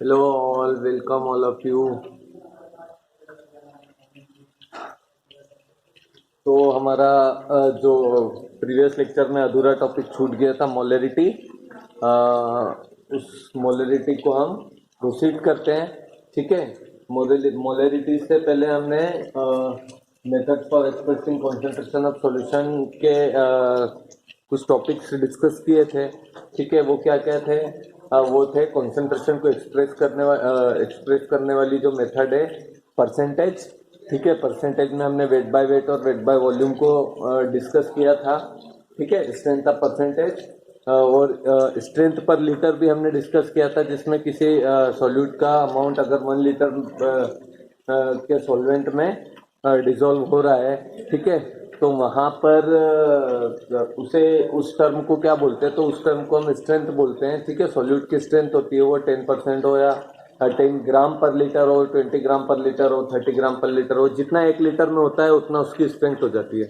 Hello all, welcome all of you. तो हमारा जो प्रीवियस लेक्चर में अधूरा टॉपिक छूट गया था मोलरिटी, उस मोलरिटी को हम प्रोसीड करते हैं. ठीक है. मोलरिटी से पहले हमने method for expressing concentration of solution के कुछ टॉपिक्स डिस्कस किए थे. ठीक है. वो क्या क्या थे? वो थे कॉन्सेंट्रेशन को एक्सप्रेस करने वाली जो मेथड है परसेंटेज. ठीक है. परसेंटेज में हमने वेट बाय वेट और वेट बाय वॉल्यूम को डिस्कस किया था. ठीक है. स्ट्रेंथ ऑफ परसेंटेज और स्ट्रेंथ पर लीटर भी हमने डिस्कस किया था, जिसमें किसी सॉल्यूट का अमाउंट अगर 1 लीटर के सॉल्वेंट में डिसॉल्व हो रहा है. ठीक है. तो वहाँ पर उसे उस टर्म को क्या बोलते हैं? तो उस टर्म को हम स्ट्रेंथ बोलते हैं. ठीक है. सॉल्यूट की स्ट्रेंथ होती है वो 10% हो या 10 ग्राम पर लीटर हो, 20 ग्राम पर लीटर हो, 30 ग्राम पर लीटर हो. जितना 1 लीटर में होता है उतना उसकी स्ट्रेंथ हो जाती है.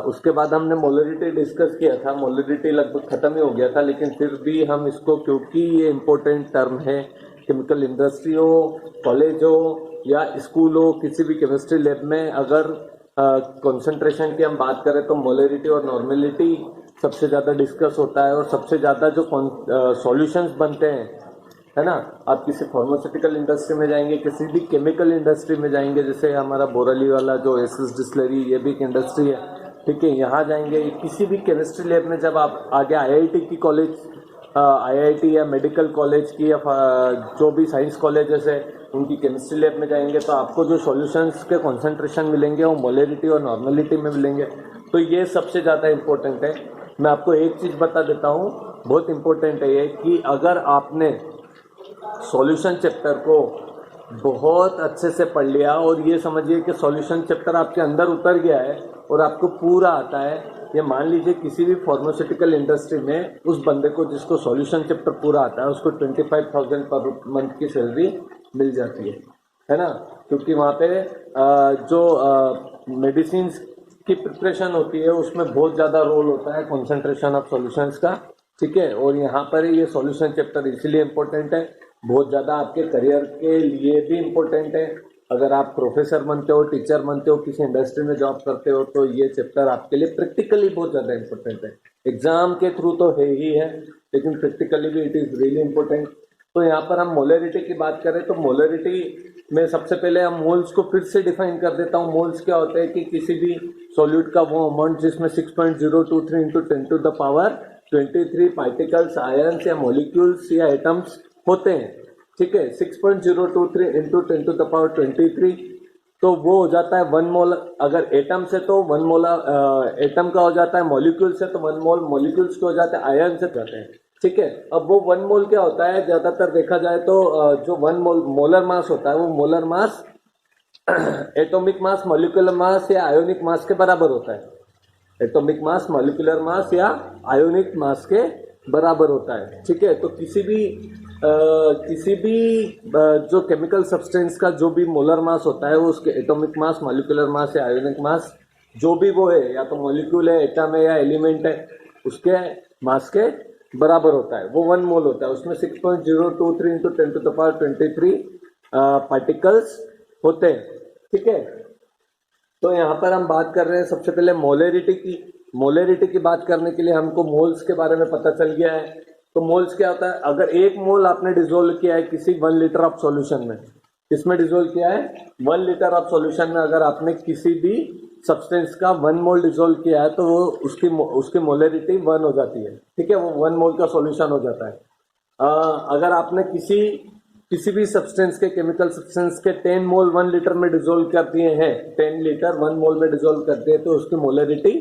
उसके बाद हमने मोलरिटी डिस्कस किया था. मोलरिटी लगभग खत्म ही हो गया था, लेकिन फिर भी हम इसको, क्योंकि ये इम्पोर्टेंट टर्म है, केमिकल इंडस्ट्री हो, कॉलेज हो या स्कूल हो, किसी भी केमिस्ट्री लैब में अगर कंसंट्रेशन की हम बात करें तो मोलरिटी और नॉर्मेलिटी सबसे ज़्यादा डिस्कस होता है. और सबसे ज़्यादा जो सॉल्यूशंस बनते हैं, है ना, आप किसी फार्मास्यूटिकल इंडस्ट्री में जाएंगे, किसी भी केमिकल इंडस्ट्री में जाएंगे, जैसे हमारा बोराली वाला जो एसएस डिस्टिलरी, ये भी एक इंडस्ट्री है. ठीक है. यहाँ जाएंगे किसी भी केमिस्ट्री लैब में, जब आप आगे आईआईटी की कॉलेज, आईआईटी या मेडिकल कॉलेज की या जो भी साइंस कॉलेजेस है उनकी केमिस्ट्री लैब में जाएंगे, तो आपको जो सॉल्यूशंस के कॉन्सेंट्रेशन मिलेंगे वो मोलरिटी और नॉर्मेलिटी में मिलेंगे. तो ये सबसे ज़्यादा इम्पोर्टेंट है. मैं आपको एक चीज़ बता देता हूँ, बहुत इम्पोर्टेंट है ये, कि अगर आपने सॉल्यूशन चैप्टर को बहुत अच्छे से पढ़ लिया और ये समझिए कि सॉल्यूशन चैप्टर आपके अंदर उतर गया है और आपको पूरा आता है, ये मान लीजिए किसी भी फार्मास्यूटिकल इंडस्ट्री में उस बंदे को जिसको सॉल्यूशन चैप्टर पूरा आता है उसको 25,000 पर मंथ की सैलरी मिल जाती है ना. क्योंकि वहाँ पे जो मेडिसिन की प्रिपरेशन होती है उसमें बहुत ज़्यादा रोल होता है कॉन्सेंट्रेशन ऑफ सॉल्यूशंस का. ठीक है. और यहाँ पर ये सॉल्यूशन चैप्टर इसीलिए इम्पोर्टेंट है, बहुत ज़्यादा आपके करियर के लिए भी इम्पोर्टेंट है. अगर आप प्रोफेसर बनते हो, टीचर बनते हो, किसी इंडस्ट्री में जॉब करते हो, तो ये चैप्टर आपके लिए प्रैक्टिकली बहुत ज़्यादा इम्पोर्टेंट है. एग्जाम के थ्रू तो है ही है, लेकिन प्रैक्टिकली भी इट इज़ रियली इम्पोर्टेंट. तो यहाँ पर हम मोलरिटी की बात करें तो मोलरिटी में सबसे पहले हम मोल्स को फिर से डिफाइन कर देता हूँ. मोल्स क्या होते हैं कि किसी भी सॉल्यूट का वो अमाउंट जिसमें 6.023 into 10 to the power 23 particles, ions या मॉलिक्यूल्स या एटम्स होते हैं. ठीक है. 6.023 इंटू 10 टू द पावर 23, तो वो हो जाता है 1 मोल. अगर एटम से तो 1 मोल एटम का हो जाता है, मॉलिक्यूल से तो 1 मोल, मॉलिक्यूल्स के हो जाते हैं, आयन से जाते हैं. ठीक है. अब वो 1 मोल क्या होता है, ज़्यादातर देखा जाए तो जो 1 मोलर मास होता है वो molar mass atomic mass, molecular mass या आयोनिक मास के बराबर होता है. एटॉमिक मास, मॉलिक्यूलर मास या आयोनिक मास के बराबर होता है. ठीक है. तो किसी भी जो केमिकल सब्सटेंस का जो भी मोलर मास होता है वो उसके एटॉमिक मास, मॉलिक्यूलर मास या आयोनिक मास जो भी वो है, या तो मॉलिक्यूल है, एटम है या एलिमेंट है, उसके मास के बराबर होता है. वो 1 मोल होता है. उसमें 6.023 into 10 to the power 23 particles होते हैं. ठीक है. तो यहाँ पर हम बात कर रहे हैं सबसे पहले मोलरिटी की. मोलरिटी की बात करने के लिए हमको मोल्स के बारे में पता चल गया है. तो मोल्स क्या होता है? अगर 1 मोल आपने डिसोल्व किया है किसी 1 लीटर ऑफ सॉल्यूशन में, किसमें डिसोल्व किया है? 1 लीटर ऑफ सॉल्यूशन में अगर आपने किसी भी सब्सटेंस का 1 मोल डिसोल्व किया है तो वो उसकी मोलरिटी 1 हो जाती है. ठीक है. वो 1 मोल का सॉल्यूशन हो जाता है. अगर आपने किसी भी सब्सटेंस के, केमिकल सब्सटेंस के 10 मोल 1 लीटर में डिसोल्व कर दिए हैं, 10 लीटर 1 मोल में डिसोल्व करते हैं, तो उसकी मोलरिटी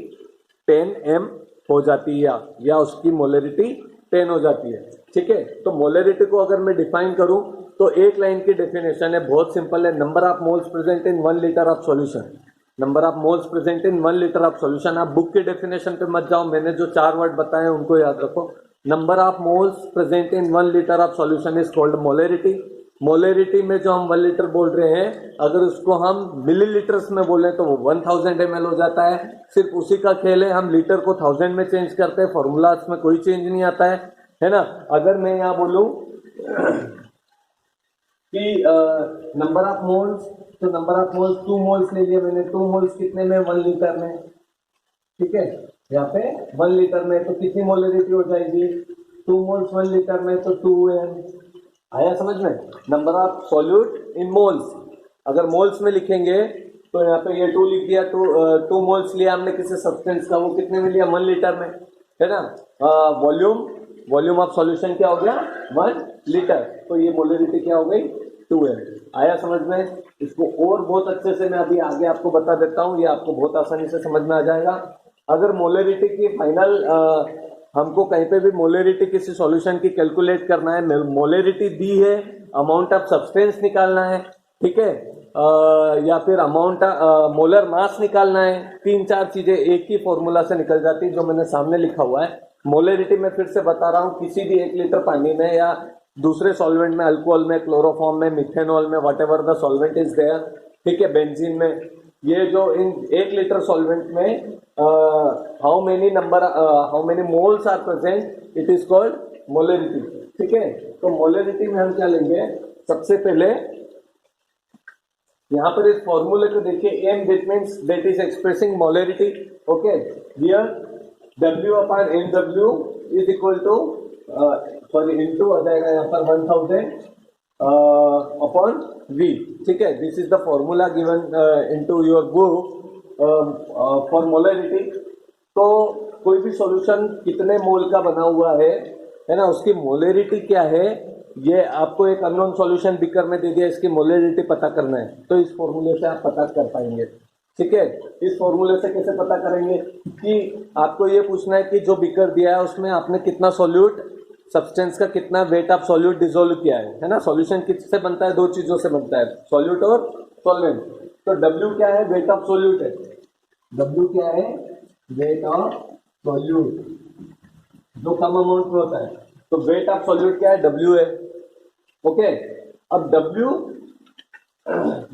10 m हो जाती है, या उसकी मोलरिटी 10 हो जाती है. ठीक है. तो मोलरिटी को अगर मैं डिफाइन करूं तो एक लाइन की डेफिनेशन है, बहुत सिंपल है. Number of moles present in 1 litre of solution. Number of moles present in 1 litre of solution. आप बुक की डेफिनेशन पे मत जाओ, मैंने जो 4 वर्ड बताए उनको याद रखो. Number of moles present in 1 litre of solution is called molarity. Molarity में जो हम 1 लीटर बोल रहे हैं, अगर उसको हम मिलीलीटर्स में बोले तो वो 1000 ml हो जाता है. सिर्फ उसी का खेल है, हम लीटर को 1000 में चेंज करते हैं, फॉर्मूलाज में कोई चेंज नहीं आता है ना. अगर मैं यहाँ बोलूँ कि नंबर ऑफ मोल्स, तो नंबर ऑफ मोल्स 2 मोल्स ले लिए मैंने, 2 मोल्स कितने में, 1 लीटर में, ठीक है, यहाँ पे 1 लीटर में, तो कितनी मोलरिटी हो जाएगी, 2 मोल्स 1 लीटर में, तो 2m। आया समझ में? Number of solute in moles, अगर मोल्स में लिखेंगे तो यहाँ पे ये 2 लिख दिया, 2 मोल्स लिया हमने किसी सब्सटेंस का, वो कितने में लिया, 1 लीटर में, है ना। वॉल्यूम ऑफ सॉल्यूशन क्या हो गया, 1 लीटर, तो ये मोलरिटी क्या हो गई, 2m। आया समझ में? इसको और बहुत अच्छे से मैं अभी आगे आपको बता देता हूँ, ये आपको बहुत आसानी से समझ में आ जाएगा। अगर मोलरिटी की फाइनल हमको कहीं पे भी मोलरिटी किसी सॉल्यूशन की कैलकुलेट करना है, मोलरिटी दी है, अमाउंट ऑफ सब्सटेंस निकालना है, ठीक है, या फिर अमाउंट मोलर मास निकालना है, 3-4 चीजें एक ही फॉर्मूला से निकल जाती है जो मैंने सामने लिखा हुआ है। मोलरिटी में फिर से बता रहा हूँ, किसी भी 1 लीटर पानी में या दूसरे सॉल्वेंट में, अल्कोहल में, क्लोरोफॉर्म में, मिथेनॉल में, whatever the solvent is there, ठीक है, बेंजीन में, ये जो इन 1 लीटर सॉल्वेंट में how many moles are present, it is called molarity, ठीक है। तो मोलरिटी में हम क्या लेंगे, सबसे पहले यहाँ पर इस फॉर्मूले को देखिए, m that means that is expressing molarity, okay, here W upon mw is equal to into आ जाएगा यहाँ पर 1000 upon v, ठीक है, this is the formula given into your book for molarity. तो कोई भी सॉल्यूशन कितने मोल का बना हुआ है ना, उसकी मोलरिटी क्या है, ये आपको एक अननोन सॉल्यूशन बीकर में दे दिया, इसकी मोलरिटी पता करना है, तो इस फॉर्मूले से आप पता कर पाएंगे, ठीक है। इस फॉर्मूले से कैसे पता करेंगे कि आपको ये पूछना है कि जो बीकर दिया है उसमें आपने कितना सॉल्यूट, सब्सटेंस का कितना वेट ऑफ सॉल्यूट डिसोल्व किया है ना। सॉल्यूशन किससे बनता है, 2 चीजों से बनता है, सॉल्यूट और सॉल्वेंट। तो W क्या है, वेट ऑफ सॉल्यूट है, W क्या है, वेट ऑफ सॉल्यूट, जो कम अमाउंट में होता है, तो वेट ऑफ सॉल्यूट क्या है, W है, ओके। अब W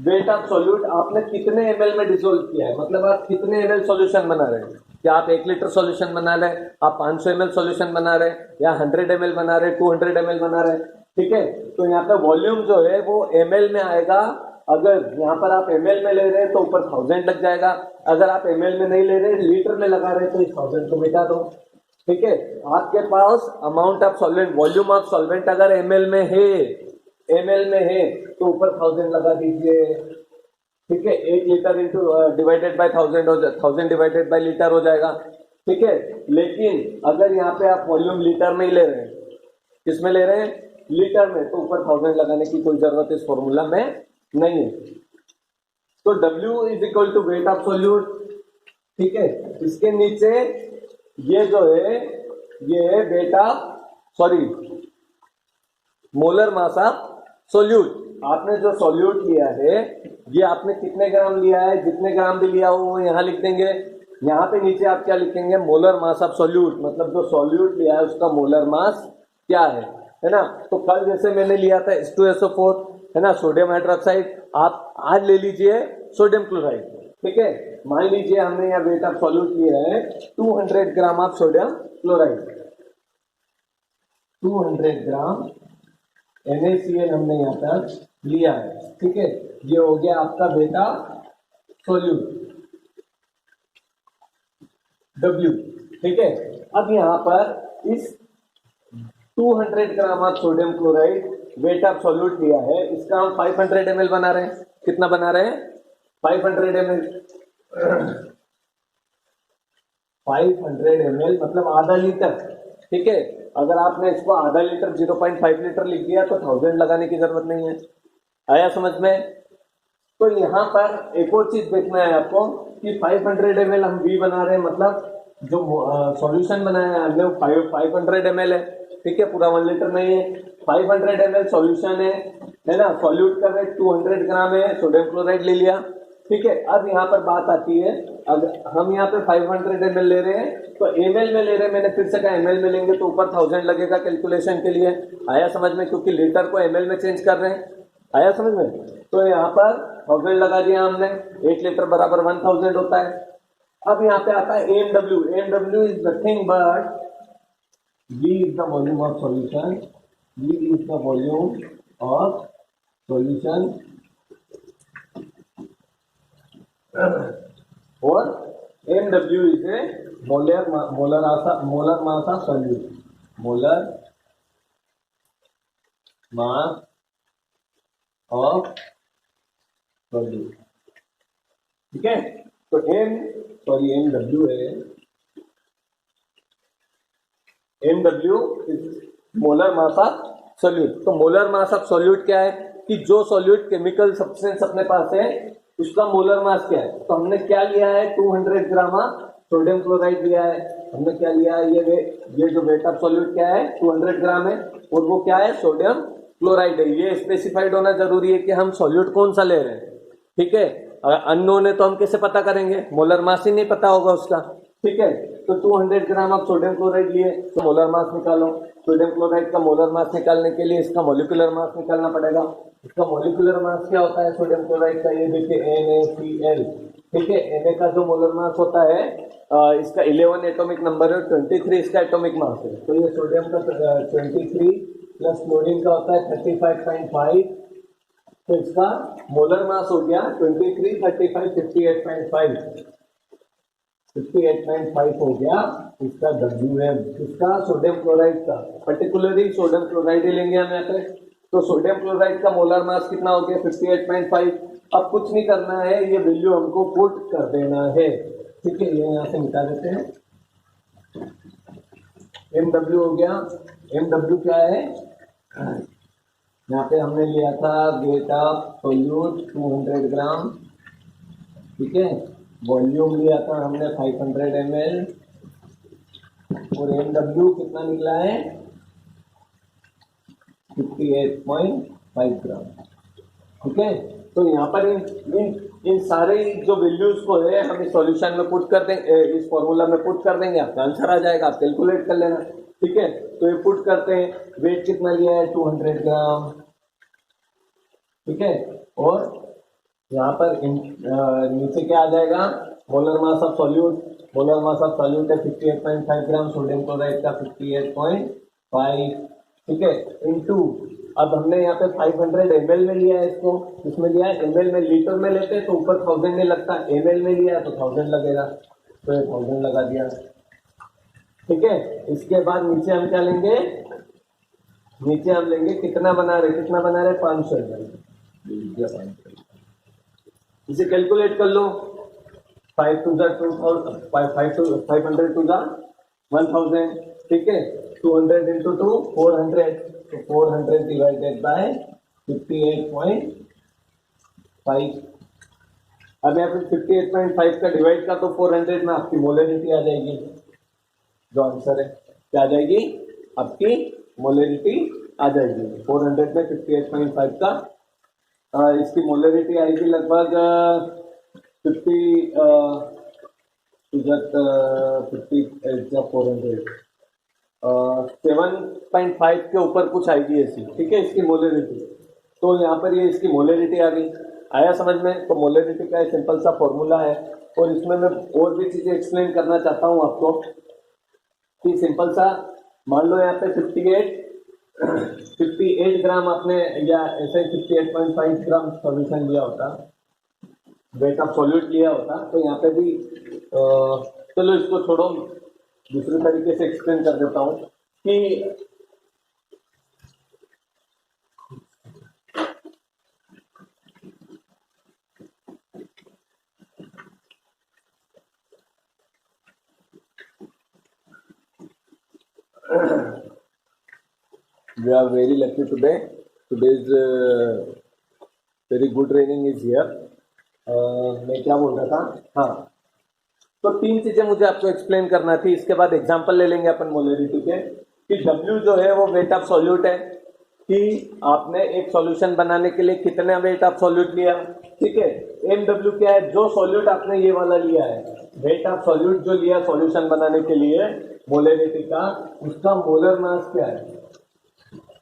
वेट ऑफ सॉल्यूट आपने कितने ml में डिसोल्व किया है, मतलब आप कितने ml सॉल्यूशन बना रहे हैं, क्या आप 1 लीटर सॉल्यूशन बना रहे हैं, आप 500 ml सॉल्यूशन बना रहे हैं, या 100 ml बना रहे हैं, 200 ml बना रहे हैं, ठीक है। तो यहाँ पे वॉल्यूम जो है वो ml में आएगा, अगर यहाँ पर आप ml में ले रहे हैं तो ऊपर 1000 लग जाएगा, अगर आप ml में नहीं ले रहे, लीटर में लगा रहे हैं, तो इस 1000 को मिटा दो, ठीक है। आपके पास amount of solvent, volume of solvent अगर ml में है तो ऊपर 1000 लगा दीजिए, ठीक है। 1 लीटर इंटू डिवाइडेड बाय 1000 हो जाए, 1000 डिवाइडेड बाय लीटर हो जाएगा, ठीक है। लेकिन अगर यहाँ पे आप वॉल्यूम लीटर में ही ले रहे हैं, किस में ले रहे हैं, लीटर में, तो ऊपर 1000 लगाने की कोई जरूरत इस फॉर्मूला में नहीं है। तो W is equal to weight of solute, ठीक है। इसके नीचे ये जो है, ये है weight of molar mass of solute. आपने जो सॉल्यूट लिया है, ये आपने कितने ग्राम लिया है, जितने ग्राम भी लिया हो वो यहाँ लिख देंगे। यहाँ पे नीचे आप क्या लिखेंगे, मोलर मास ऑफ सॉल्यूट, मतलब जो सॉल्यूट लिया है उसका मोलर मास क्या है ना। तो कल जैसे मैंने लिया था H2SO4, है ना, सोडियम हाइड्रोक्साइड, आप आज ले लीजिए सोडियम क्लोराइड, ठीक है। मान लीजिए हमने यहाँ वेट ऑफ सॉल्यूट लिया है 200 gram of sodium chloride, 200 gram NaCl हमने यहाँ पर लिया है, ठीक है। ये हो गया आपका वेट ऑफ सॉल्यूट W, ठीक है। अब यहाँ पर इस 200 gram of sodium chloride wait of solute लिया है, इसका हम 500 ml बना रहे हैं। कितना बना रहे हैं, 500 ml, 500 ml मतलब आधा लीटर, ठीक है। अगर आपने इसको आधा लीटर 0.5 लीटर लिख दिया तो 1000 लगाने की जरूरत नहीं है। आया समझ में? तो यहाँ पर एक और चीज देखना है आपको कि 500 ml हम V बना रहे हैं, मतलब जो सॉल्यूशन बनाया है हमने 500 ml है, ठीक है, पूरा 1 लीटर नहीं है। 500 ml सॉल्यूशन है ना, सॉल्यूट का वेट 200 ग्राम है, सोडियम क्लोराइड ले लिया, ठीक है। अब यहाँ पर बात आती है, अगर हम यहाँ पे 500 ml ले रहे हैं तो ml में ले रहे हैं, मैंने फिर से कहा ml में लेंगे तो ऊपर 1000 लगेगा कैलकुलेशन के लिए। आया समझ में? क्योंकि लीटर को ml में चेंज कर रहे हैं। आया समझ में? तो यहाँ पर 1000 लगा दिया हमने, 1 लीटर बराबर 1000 होता है। अब यहाँ पे आता है AMW, AMW is nothing but V is the volume of solution, V is the volume of solution और MW is a molar mass of solute, molar mass of solute. ठीक है, तो MW है, MW is molar mass of solute. तो molar mass of solute क्या है कि जो सॉल्यूट केमिकल सब्सटेंस अपने पास है उसका मोलर मास क्या है। तो हमने क्या लिया है, 200 ग्राम सोडियम क्लोराइड लिया है। हमने क्या लिया है, ये जो वेट ऑफ सॉल्यूट क्या है 200 ग्राम है और वो क्या है सोडियम क्लोराइड है। ये स्पेसिफाइड होना जरूरी है कि हम सॉल्यूट कौन सा ले रहे हैं। ठीक है, अननोन है तो हम कैसे पता करेंगे, मोलर मास ही नहीं पता होगा उसका। ठीक है, तो 200 ग्राम आप सोडियम क्लोराइड लिए तो मोलर मास निकालो। सोडियम क्लोराइड का मोलर मास निकालने के लिए इसका मॉलिक्यूलर मास निकालना पड़ेगा। इसका मॉलिक्यूलर मास क्या होता है सोडियम क्लोराइड का, ये देखिए NaCl। ठीक है, Na का जो मोलर मास होता है इसका 11 एटॉमिक नंबर है, 23 इसका एटॉमिक मास है। तो ये सोडियम का 23 प्लस क्लोरीन का होता है 35.5। तो इसका मोलर मास हो गया 23, 35, 58.5। 58.5 हो गया इसका WM, इसका सोडियम क्लोराइड का। पर्टिकुलरली सोडियम क्लोराइड ही लेंगे हम यहाँ पे। तो सोडियम क्लोराइड का मोलर मास कितना हो गया 58.5। अब कुछ नहीं करना है, ये वैल्यू हमको पुट कर देना है। ठीक है, ये यहाँ से निकाल देते हैं। MW हो गया, MW क्या है, यहाँ पे हमने लिया था वेट ऑफ सोल्यूट 200 ग्राम। ठीक है, वॉल्यूम लिया था हमने 500 ml और MW कितना निकला है 58.5 ग्राम। ठीक है, तो यहाँ पर इन सारे जो वैल्यूज को है हम इस सॉल्यूशन में पुट कर देंगे, इस फॉर्मूला में पुट कर देंगे, आपका आंसर आ जाएगा। आप कैलकुलेट कर लेना। ठीक है, तो ये पुट करते हैं, वेट कितना लिया है 200 ग्राम। ठीक है, और यहाँ पर नीचे क्या आ जाएगा, molar mass of solute. Molar mass of solute है 58.5 ग्राम, सोडियम क्लोराइड का 58.5। ठीक है, इनटू अब हमने यहाँ पे 500 ml में लिया है इसको, इसमें लिया है ml में, लीटर में लेते हैं तो ऊपर 1000 नहीं लगता, ml में लिया है तो 1000 लगेगा, तो 1000 लगा दिया। ठीक है, इसके बाद नीचे हम क्या लेंगे, नीचे हम लेंगे कितना बना रहे 500 ml। इसे कैलकुलेट कर लो, 5 to the 500 to the 1000। ठीक है, 200 into 2 400, तो 400 डिवाइडेड बाय 58.5। अब यहाँ पे 58.5 का डिवाइड का तो 400 में आपकी मोलरिटी आ जाएगी। जो आंसर है क्या आ जाएगी, आपकी मोलरिटी आ जाएगी। 400 में 58.5 का इसकी मोलरिटी आएगी लगभग 7.5 के ऊपर कुछ आएगी ऐसी। ठीक है, इसकी मोलरिटी। तो यहाँ पर ये इसकी मोलरिटी आ गई, आया समझ में। तो मोलरिटी का एक सिंपल सा फॉर्मूला है और इसमें मैं और भी चीजें एक्सप्लेन करना चाहता हूँ आपको कि सिंपल सा मान लो यहाँ पे 58 ग्राम आपने, या ऐसे 58.5 ग्राम सॉल्यूशन लिया होता, वेट ऑफ सॉल्यूट लिया होता, तो यहाँ पे भी चलो इसको छोड़ो, दूसरे तरीके से एक्सप्लेन कर देता हूँ कि we are very lucky today. Today's very good raining is here. मैं क्या बोल रहा था, हाँ, तो 3 चीजें मुझे आपको एक्सप्लेन करना थी। इसके बाद एग्जांपल ले लेंगे अपन मोलरिटी के, कि W जो है वो वेट ऑफ सॉल्यूट है, कि आपने एक सॉल्यूशन बनाने के लिए कितने वेट ऑफ सॉल्यूट लिया। ठीक है, MW क्या है, जो सॉल्यूट आपने ये वाला लिया है, वेट ऑफ सॉल्यूट जो लिया सॉल्यूशन बनाने के लिए मोलरिटी का, उसका मोलर मास क्या है,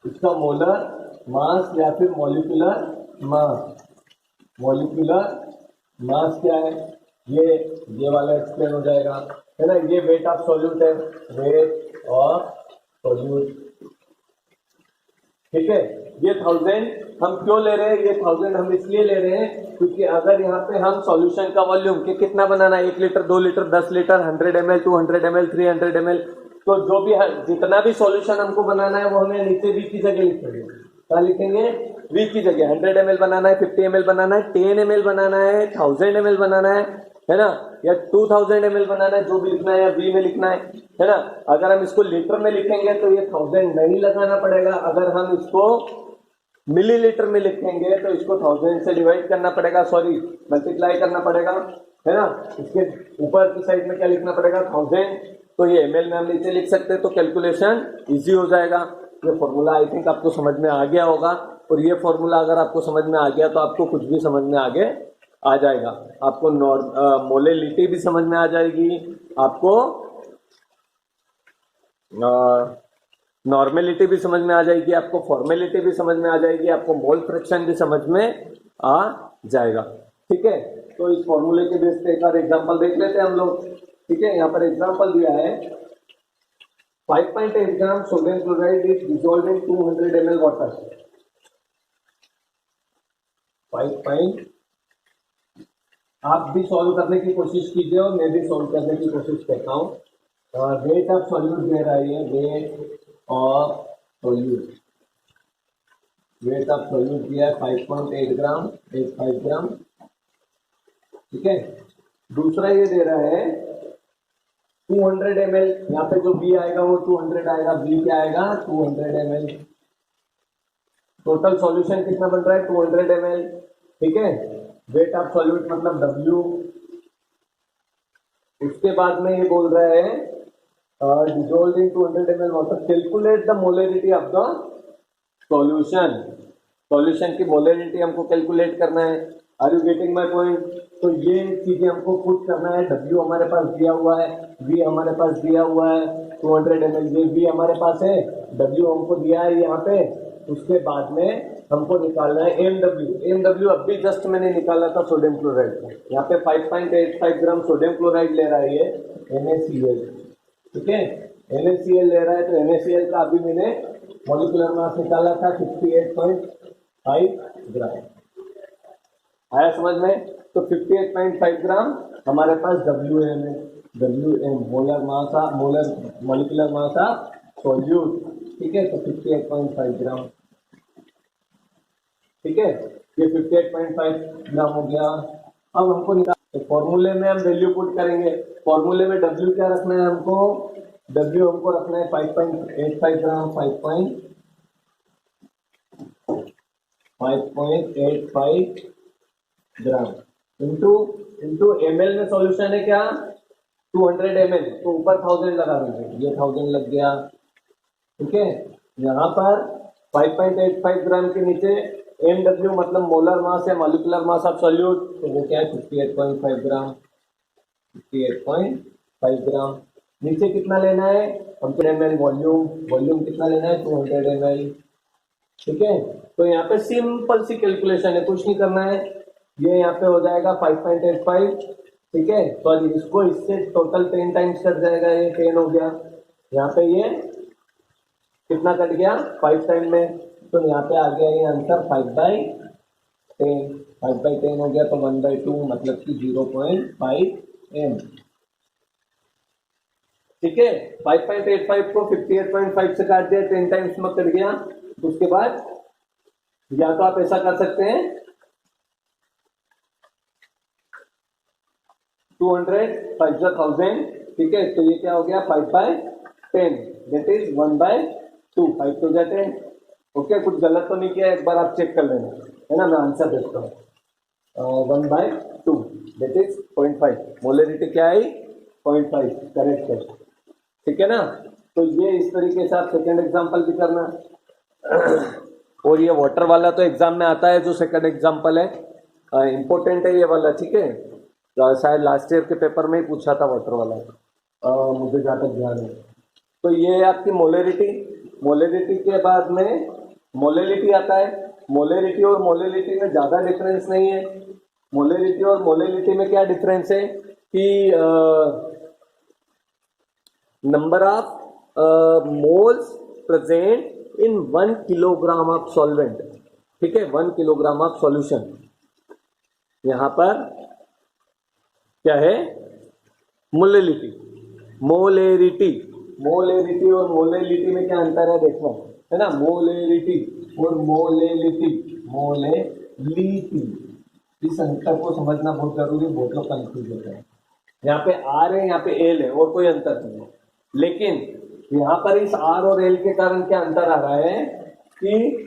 इसका मोलर मास या फिर मॉलिक्यूलर मास। मॉलिक्यूलर मास क्या है, ये वाला एक्सप्लेन हो जाएगा, है ना। ये वेट ऑफ सॉल्यूट है, वेट ऑफ सॉल्यूट। ठीक है, ये 1000 हम क्यों ले रहे हैं ये 1000 हम इसलिए ले रहे हैं क्योंकि अगर यहाँ पे हम सॉल्यूशन का वॉल्यूम कि कितना बनाना है 1 litre 2 litre 10 litre 100 ml 200 ml 300 ml, तो जो भी जितना भी सॉल्यूशन हमको बनाना है वो हमें नीचे v की जगह लिखेंगे। क्या लिखेंगे? v की जगह 100 ml बनाना है, 50 ml बनाना है, 10 ml बनाना है, 1000 ml बनाना है ना, या 2000 ml बनाना है, जो भी लिखना है, या v में लिखना है ना। अगर हम इसको लीटर में लिखेंगे तो ये 1000 नहीं लगाना पड़ेगा, अगर हम इसको मिलीलीटर में लिखेंगे तो इसको 1000 से डिवाइड करना पड़ेगा, सॉरी मल्टीप्लाई करना पड़ेगा, है ना। इसके ऊपर की साइड में क्या लिखना पड़ेगा? 1000, तो ये ml में हम नीचे लिख सकते हैं, तो कैलकुलेशन इजी हो जाएगा। ये फॉर्मूला आई थिंक आपको समझ में आ गया होगा, और ये फॉर्मूला अगर आपको समझ में आ गया तो आपको कुछ भी समझ में आगे आ जाएगा। आपको मोलेलिटी भी समझ में आ जाएगी, आपको नॉर्मेलिटी भी समझ में आ जाएगी, आपको फॉर्मेलिटी भी समझ में आ जाएगी, आपको मोल फ्रैक्शन भी समझ में आ जाएगा। ठीक है, तो इस फॉर्मूले के बेस पे एक और एग्जांपल देख लेते हैं हम लोग। ठीक है, यहाँ पर एग्जांपल दिया है 5.8 gram sodium chloride is dissolved in 200 ml water. 5. आप भी सॉल्व करने की कोशिश कीजिए और मैं भी सॉल्व करने की कोशिश करता हूँ। वेट ऑफ सॉल्यूट दे रहा है, weight of solute, wait of solute दिया है 5.8 ग्राम 85 ग्राम। ठीक है, दूसरा ये दे रहा है 200 ml, यहाँ पे जो बी आएगा वो 200 आएगा, बी क्या आएगा? 200 ml। टोटल सॉल्यूशन कितना बन रहा है? 200 ml। ठीक है, वेट ऑफ सॉल्यूट मतलब W। उसके बाद में ये बोल रहा है dissolved in 200 ml water, calculate the molarity of the solution। Solution की मोलरिटी हमको कैलकुलेट करना है। Are you getting my point? तो ये चीजें हमको पुट करना है। W हमारे पास दिया हुआ है, V हमारे पास दिया हुआ है 200 ml, ये V हमारे पास है, W हमको दिया है यहाँ पे। उसके बाद में हमको निकालना है MW अब भी जस्ट मैंने निकाला था सोडियम क्लोराइड का। यहाँ पे 5.85 ग्राम सोडियम क्लोराइड ले रहा है ये NaCl। ठीक है, NaCl ले रहा है, तो NaCl का अभी मैंने मॉलिक्यूलर मास निकाला था 58.5 ग्राम। आया समझ में? तो 58.5 ग्राम हमारे पास WM है, WM molar mass, molar molecular mass of solute. ठीक है, तो 58.5 ग्राम। ठीक है, ये 58.5 ग्राम हो गया। अब हमको तो फॉर्मूले में हम वैल्यू पुट करेंगे। फॉर्मूले में W क्या रखना है हमको? W हमको रखना है 5.85 ग्राम, 5.85 ग्राम इंटू ml में सॉल्यूशन है क्या? 200 ml, तो ऊपर 1000 लगा देंगे, ये 1000 लग गया। ठीक है, यहाँ पर 5.85 ग्राम के नीचे MW मतलब मोलर मास है, मॉलिक्यूलर मास ऑफ सॉल्यूट, तो वो क्या है? 58.5 ग्राम। 58.5 ग्राम। नीचे कितना लेना है हमको? ml वॉल्यूम कितना लेना है? 200 ml। ठीक है, तो यहाँ पे सिंपल सी कैलकुलेशन है, कुछ नहीं करना है। ये यहाँ पे हो जाएगा 5.85। ठीक है, सॉरी इसको इससे टोटल 10 टाइम्स कट जाएगा, ये 10 हो गया। यहाँ पे ये कितना कट गया? 5 टाइम में, तो यहाँ पे आ गया ये आंसर 5/10। 5/10 हो गया, तो 1/2 मतलब कि 0.5 m। ठीक है, 5.85 को 58.5 से काट दिया, 10 टाइम्स में कट गया। उसके बाद या तो आप ऐसा कर सकते हैं 200 5 1000। ठीक है, तो ये क्या हो गया? 5/10 दैट इज 1/2। 5 तो जाते हैं। ओके, कुछ गलत तो नहीं किया, एक बार आप चेक कर लेना, है ना। मैं आंसर देखता हूँ 1/2 दैट इज 0.5। मोलरिटी क्या आई? 0.5, करेक्ट है। ठीक है ना, तो ये इस तरीके से आप सेकेंड एग्जाम्पल भी करना। और ये वाटर वाला तो एग्जाम में आता है, जो सेकंड एग्जाम्पल है इंपॉर्टेंट है ये वाला। ठीक है, शायद लास्ट ईयर के पेपर में ही पूछा था वाटर वाला, मुझे जहाँ तक ध्यान है। तो ये आपकी मोलरिटी के बाद में मोलरिटी आता है। मोलरिटी और मोलरिटी में ज़्यादा डिफरेंस नहीं है। मोलरिटी और मोलरिटी में क्या डिफरेंस है कि number of moles present in 1 kilogram of solvent. ठीक है, 1 किलोग्राम ऑफ सॉल्यूशन। यहाँ पर क्या है, मोलेलिटी। मोलेरिटी, मोलेरिटी और मोलेलिटी में क्या अंतर है देखो, है ना, मोलेरिटी और मोलेलिटी, मोलेलिटी, इस अंतर को समझना बहुत जरूरी, बहुत लोग कंफ्यूज होते हैं। यहाँ पे आर है, यहाँ पे एल है, और कोई अंतर नहीं है, लेकिन यहाँ पर इस आर और एल के कारण क्या अंतर आ रहा है कि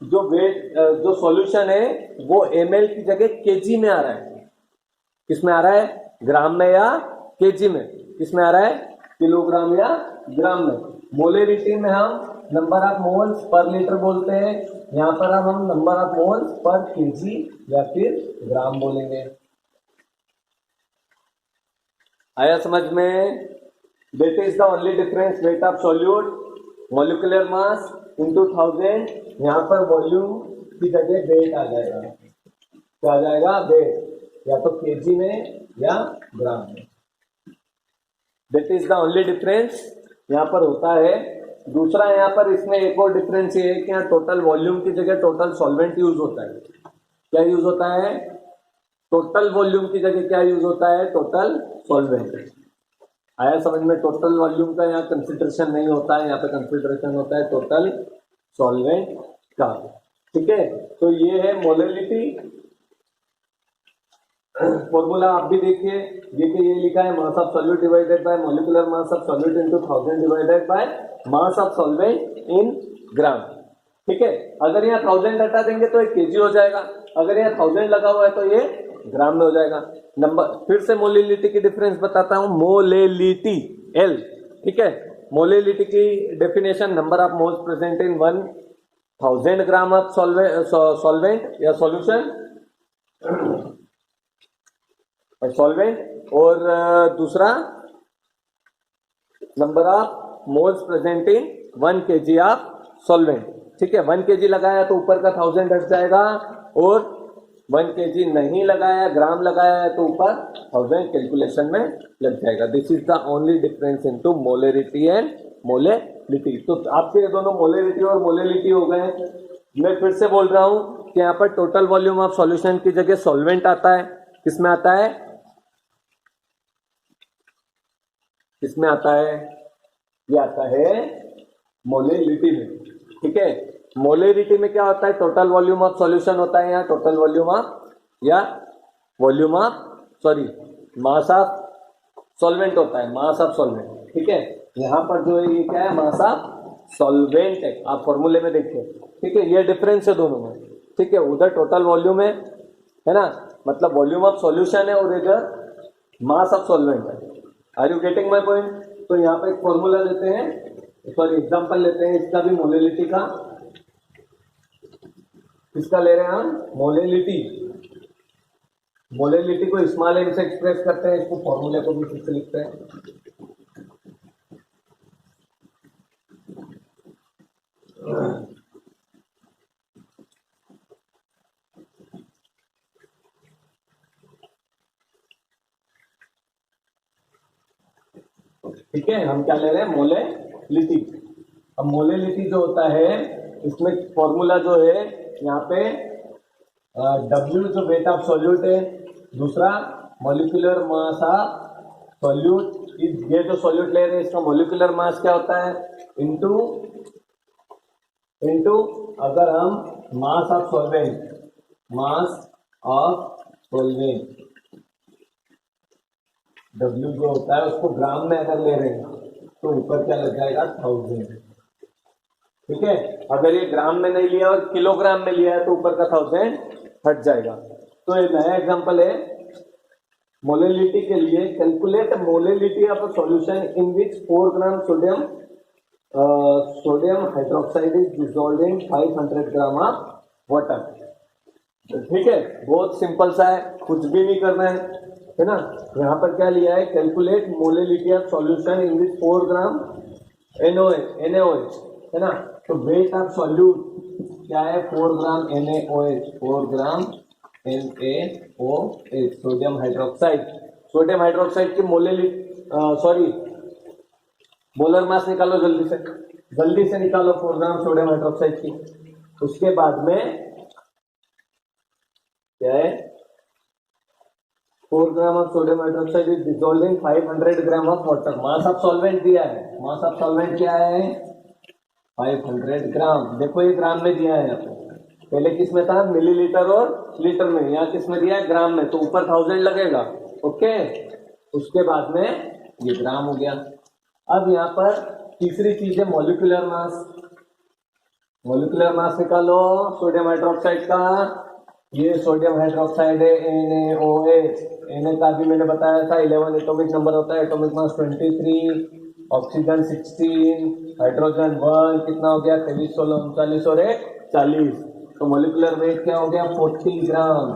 जो वेट, जो सॉल्यूशन है वो ml की जगह kg में आ रहा है। किस में आ रहा है, ग्राम में या kg में, किस में आ रहा है, किलोग्राम या ग्राम में। मोलेरिटी में हम number of moles per litre बोलते हैं, यहाँ पर हम number of moles per kg या फिर ग्राम बोलेंगे। आया समझ में? That is the only difference, weight of solute, molecular mass into 1000, यहाँ पर वॉल्यूम की जगह वेट आ जाएगा, क्या आ जाएगा, वेट, या तो केजी में या ग्राम में। That is the only difference यहाँ पर होता है। दूसरा यहाँ पर इसमें एक और डिफरेंस ये है कि यहाँ टोटल वॉल्यूम की जगह टोटल सॉल्वेंट यूज होता है। क्या यूज होता है, टोटल वॉल्यूम की जगह क्या यूज होता है, टोटल सॉल्वेंट। आया समझ में? टोटल वॉल्यूम का यहाँ कंसिडरेशन नहीं होता है, यहाँ पे कंसिडरेशन होता है टोटल सॉल्वेंट का। ठीक है, तो ये है मोलेलिटी। फॉर्मूला आप भी देखिए, ये लिखा है mass of solute divided by molecular mass of solute into 1000 divided by mass of solvent in gram. ठीक है, अगर यहाँ 1000 हटा देंगे तो ये केजी हो जाएगा, अगर यहाँ 1000 लगा हुआ है तो ये ग्राम में हो जाएगा। नंबर, फिर से मोलेलिटी की डिफरेंस बताता हूं, मोलेलिटी एल। ठीक है, मोलेलिटी की definition, number of moles present in 1000 gram of solvent या सॉल्यूशन, सॉल्वेंट, और दूसरा number of moles present in 1 kg of solvent. ठीक है, 1 kg लगाया तो ऊपर का 1000 हट जाएगा, और 1 kg नहीं लगाया, ग्राम लगाया है तो ऊपर 1000 कैलकुलेशन में लग जाएगा। This is the only difference into molarity and molality. तो आपके ये दोनों मोलेरिटी और मोलेलिटी हो गए। मैं फिर से बोल रहा हूं कि यहाँ पर टोटल वॉल्यूम ऑफ सॉल्यूशन की जगह सॉल्वेंट आता है, किसमें आता है, किसमें आता है, ये आता है मोलेलिटी में। ठीक है, मोलेरिटी में क्या होता है, टोटल वॉल्यूम ऑफ सॉल्यूशन होता है, यहाँ टोटल वॉल्यूम ऑफ या volume of sorry mass of solvent होता है, मास ऑफ सॉल्वेंट। ठीक है, यहाँ पर जो है ये क्या है, मास ऑफ सॉल्वेंट है, आप फॉर्मूले में देखिए। ठीक है, ये डिफरेंस है दोनों में। ठीक है, उधर टोटल वॉल्यूम है ना, मतलब वॉल्यूम ऑफ सॉल्यूशन है, और इधर मास ऑफ सॉल्वेंट है। Are you getting my point? तो यहाँ पे एक फॉर्मूला लेते हैं, सॉरी एग्जाम्पल लेते हैं इसका भी, मोलेलिटी का। किसका ले रहे हैं हम, मोलेलिटी। मोलेलिटी को स्मॉल एम से एक्सप्रेस करते हैं, इसको फॉर्मूले को भी फिर से लिखते हैं। ठीक है, हम क्या ले रहे हैं, मोलेलिटी। अब मोलेलिटी जो होता है, इसमें फॉर्मूला जो है यहाँ पे W जो वेट ऑफ सॉल्यूट है, दूसरा मॉलिक्यूलर मास ऑफ सॉल्यूट, ये जो सॉल्यूट ले रहे हैं इसका मॉलिक्यूलर मास क्या होता है, इनटू अगर हम मास of solvent, mass of solvent W जो होता है उसको ग्राम में अगर ले रहे हैं तो ऊपर क्या लग जाएगा, 1000। ठीक है, अगर ये ग्राम में नहीं लिया और किलोग्राम में लिया है तो ऊपर का 1000 हट जाएगा। तो ये नया एग्जांपल है मोलेलिटी के लिए। Calculate molality of a solution in which 4 gram sodium hydroxide is dissolved in 500 gram of water. ठीक है, बहुत सिंपल सा है, कुछ भी नहीं करना है ना। यहाँ पर क्या लिया है, calculate molality of solution in which 4 gram NaOH, है ना। तो वेट ऑफ सॉल्यूट क्या है, 4 ग्राम NaOH, 4 ग्राम NaOH sodium hydroxide. Sodium hydroxide की मोलर मास निकालो, जल्दी से निकालो 4 ग्राम सोडियम हाइड्रोक्साइड की। उसके बाद में क्या है 4 gram of sodium hydroxide is dissolved in 500 gram of water. Mass of solvent दिया है, मास ऑफ सॉल्वेंट क्या है 500 ग्राम। देखो ये ग्राम में दिया है यहाँ पे, पहले किस में था मिलीलीटर और लीटर में, यहाँ किस में दिया है ग्राम में, तो ऊपर 1000 लगेगा। ओके, उसके बाद में ये ग्राम हो गया। अब यहाँ पर तीसरी चीज है मॉलिक्यूलर मास। मॉलिक्यूलर मास निकालो सोडियम हाइड्रोक्साइड का, ये सोडियम हाइड्रोक्साइड है NaOH। Na का भी मैंने बताया था 11 एटॉमिक नंबर होता है, एटॉमिक मास 23, ऑक्सीजन 16, हाइड्रोजन 1, कितना हो गया 23, 16, 39 और 1 40। तो मॉलिक्यूलर वेट क्या हो गया 40 ग्राम,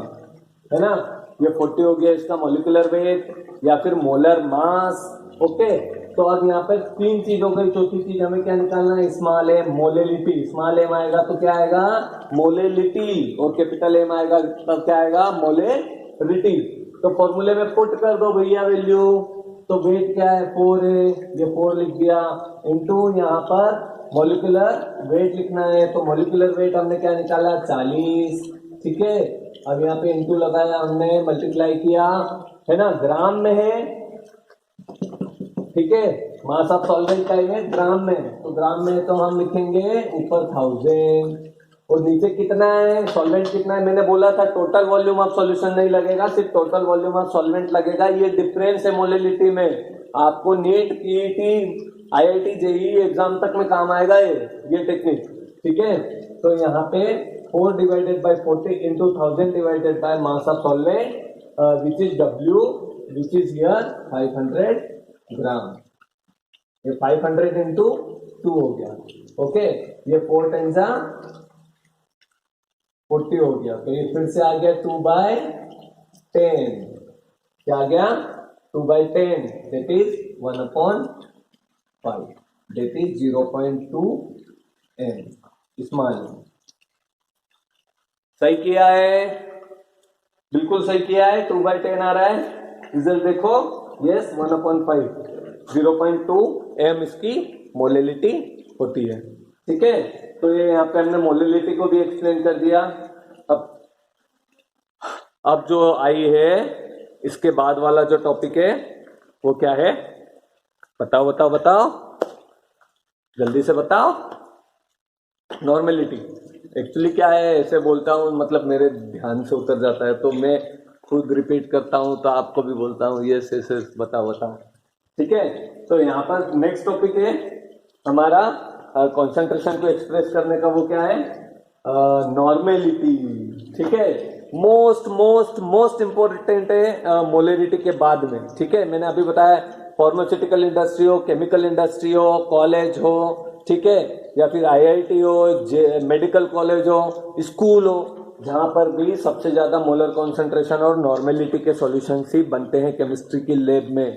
है ना, ये 40 हो गया इसका मॉलिक्यूलर वेट या फिर मोलर मास। ओके, तो अब यहाँ पर तीन चीजों की चौथी चीज हमें क्या निकालना है, small M molality. Small M आएगा तो क्या आएगा मोलेलिटी, और कैपिटल एम आएगा तब क्या आएगा मोलेरिटी। तो फॉर्मूले में पुट कर दो भैया वैल्यू, तो वेट क्या है 4 है, ये 4 लिख दिया, इनटू यहाँ पर मॉलिक्यूलर वेट लिखना है, तो मॉलिक्यूलर वेट हमने क्या निकाला 40। ठीक है, अब यहाँ पे इनटू लगाया हमने, मल्टीप्लाई किया, है ना, ग्राम में है। ठीक है, मास ऑफ सॉल्वेंट का है ग्राम में, तो ग्राम में तो हम लिखेंगे ऊपर 1000 और नीचे कितना है सॉल्वेंट कितना है। मैंने बोला था टोटल वॉल्यूम ऑफ सॉल्यूशन नहीं लगेगा, सिर्फ टोटल वॉल्यूम ऑफ सॉल्वेंट लगेगा। ये डिफरेंस है मोलेलिटी में, आपको NEET PET IIT JEE exam तक में काम आएगा ये टेक्निक। ठीक है, तो यहाँ पे 4 divided by 40 into 1000 divided by mass of solvent which is W which is here 500 ग्राम। ये 500 इंटू 2 हो गया। ओके, ये 4 टाइम्स 40 हो गया, तो ये फिर से आ गया 2/10। क्या आ गया 2/10, that is 1/5, that is 0.2 m small. सही किया है, बिल्कुल सही किया है, 2/10 आ रहा है। रिजल्ट देखो, यस 1/5, 0.2 m इसकी मोलेलिटी होती है। ठीक है, तो ये यहाँ पे हमने मोलेलिटी को भी एक्सप्लेन कर दिया। अब जो आई है इसके बाद वाला जो टॉपिक है वो क्या है, बताओ बताओ बताओ, जल्दी से बताओ। नॉर्मेलिटी एक्चुअली क्या है, ऐसे बोलता हूँ मतलब मेरे ध्यान से उतर जाता है, तो मैं खुद रिपीट करता हूँ तो आपको भी बोलता हूँ यस यस यस बताओ बताओ। ठीक है, तो यहाँ पर नेक्स्ट टॉपिक है हमारा कॉन्सेंट्रेशन को एक्सप्रेस करने का, वो क्या है नॉर्मेलिटी। ठीक है, मोस्ट इंपॉर्टेंट है मोलेरिटी के बाद में। ठीक है, मैंने अभी बताया फार्मास्यूटिकल इंडस्ट्री हो, केमिकल इंडस्ट्री हो, कॉलेज हो, ठीक है, या फिर IIT हो, मेडिकल कॉलेज हो, स्कूल हो, जहां पर भी सबसे ज्यादा मोलर कॉन्सेंट्रेशन और नॉर्मेलिटी के सॉल्यूशंस ही बनते हैं केमिस्ट्री की लैब में।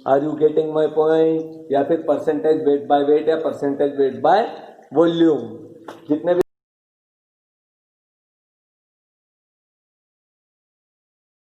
Are you getting my point? या फिर परसेंटेज वेट बाय वेट या परसेंटेज वेट बाय वॉल्यूम, जितने भी